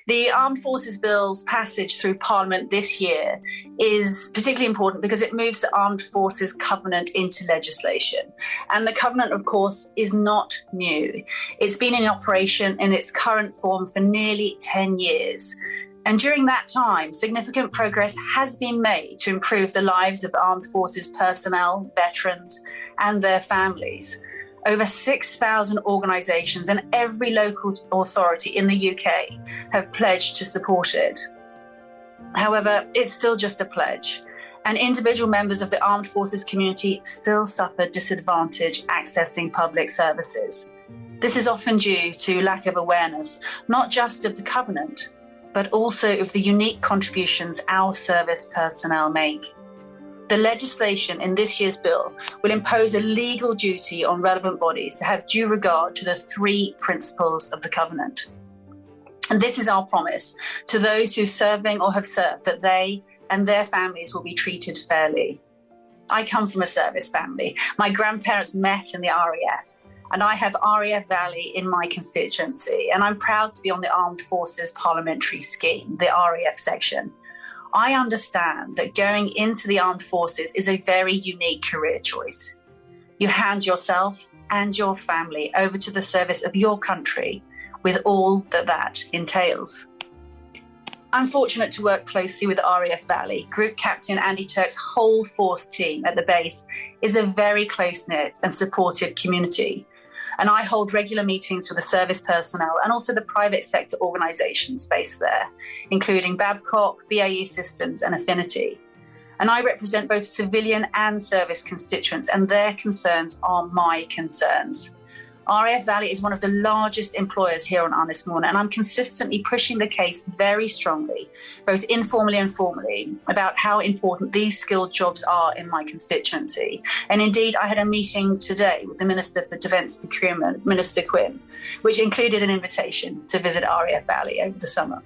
The Armed Forces Bill's passage through Parliament this year is particularly important because it moves the Armed Forces Covenant into legislation. And the Covenant, of course, is not new. It's been in operation in its current form for nearly 10 years. And during that time, significant progress has been made to improve the lives of armed forces personnel, veterans, and their families. Over 6,000 organisations and every local authority in the UK have pledged to support it. However, it's still just a pledge, and individual members of the armed forces community still suffer disadvantage accessing public services. This is often due to lack of awareness, not just of the Covenant, but also of the unique contributions our service personnel make. The legislation in this year's bill will impose a legal duty on relevant bodies to have due regard to the 3 principles of the Covenant. And this is our promise to those who are serving or have served, that they and their families will be treated fairly. I come from a service family. My grandparents met in the RAF, and I have RAF Valley in my constituency, and I'm proud to be on the Armed Forces Parliamentary Scheme, the RAF section. I understand that going into the armed forces is a very unique career choice. You hand yourself and your family over to the service of your country with all that entails. I'm fortunate to work closely with RAF Valley. Group Captain Andy Turk's whole force team at the base is a very close-knit and supportive community. And I hold regular meetings with the service personnel and also the private sector organisations based there, including Babcock, BAE Systems and Affinity. And I represent both civilian and service constituents, and their concerns are my concerns. RAF Valley is one of the largest employers here on Ynys Môn, and I'm consistently pushing the case very strongly, both informally and formally, about how important these skilled jobs are in my constituency. And indeed, I had a meeting today with the Minister for Defence Procurement, Minister Quinn, which included an invitation to visit RAF Valley over the summer.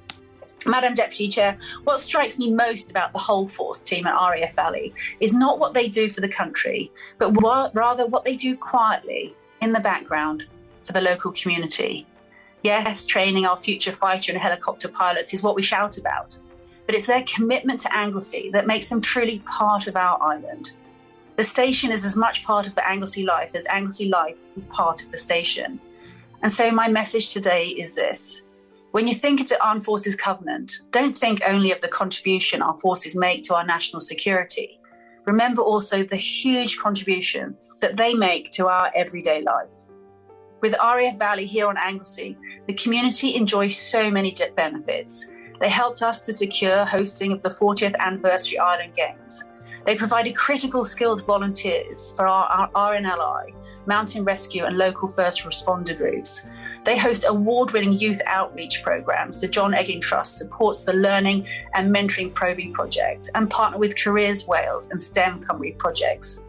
Madam Deputy Chair, what strikes me most about the whole force team at RAF Valley is not what they do for the country, but rather what they do quietly in the background for the local community. Yes, training our future fighter and helicopter pilots is what we shout about, but it's their commitment to Anglesey that makes them truly part of our island. The station is as much part of the Anglesey life as Anglesey life is part of the station. And so my message today is this. When you think of the Armed Forces Covenant, don't think only of the contribution our forces make to our national security. Remember also the huge contribution that they make to our everyday life. With RAF Valley here on Anglesey, the community enjoys so many benefits. They helped us to secure hosting of the 40th Anniversary Island Games. They provided critical skilled volunteers for our RNLI, mountain rescue and local first responder groups. They host award-winning youth outreach programs. The John Egging Trust supports the Learning and Mentoring Provi project and partner with Careers Wales and STEM Cymru projects.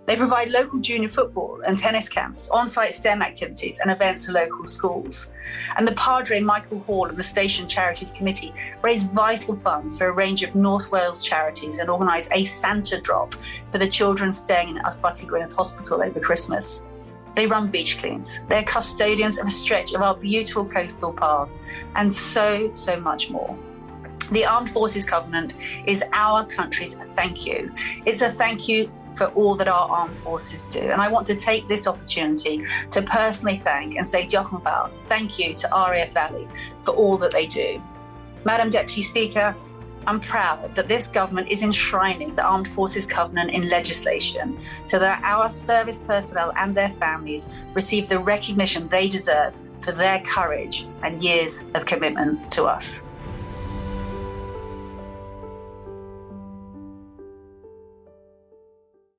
They provide local junior football and tennis camps, on-site STEM activities and events to local schools. And the Padre Michael Hall of the Station Charities Committee raise vital funds for a range of North Wales charities and organise a Santa drop for the children staying in Ysbyty Gwynedd Hospital over Christmas. They run beach cleans. They're custodians of a stretch of our beautiful coastal path, and so much more. The Armed Forces Covenant is our country's thank you. It's a thank you for all that our armed forces do. And I want to take this opportunity to personally thank and say diolch yn fawr, thank you to RAF Valley for all that they do. Madam Deputy Speaker, I'm proud that this government is enshrining the Armed Forces Covenant in legislation so that our service personnel and their families receive the recognition they deserve for their courage and years of commitment to us.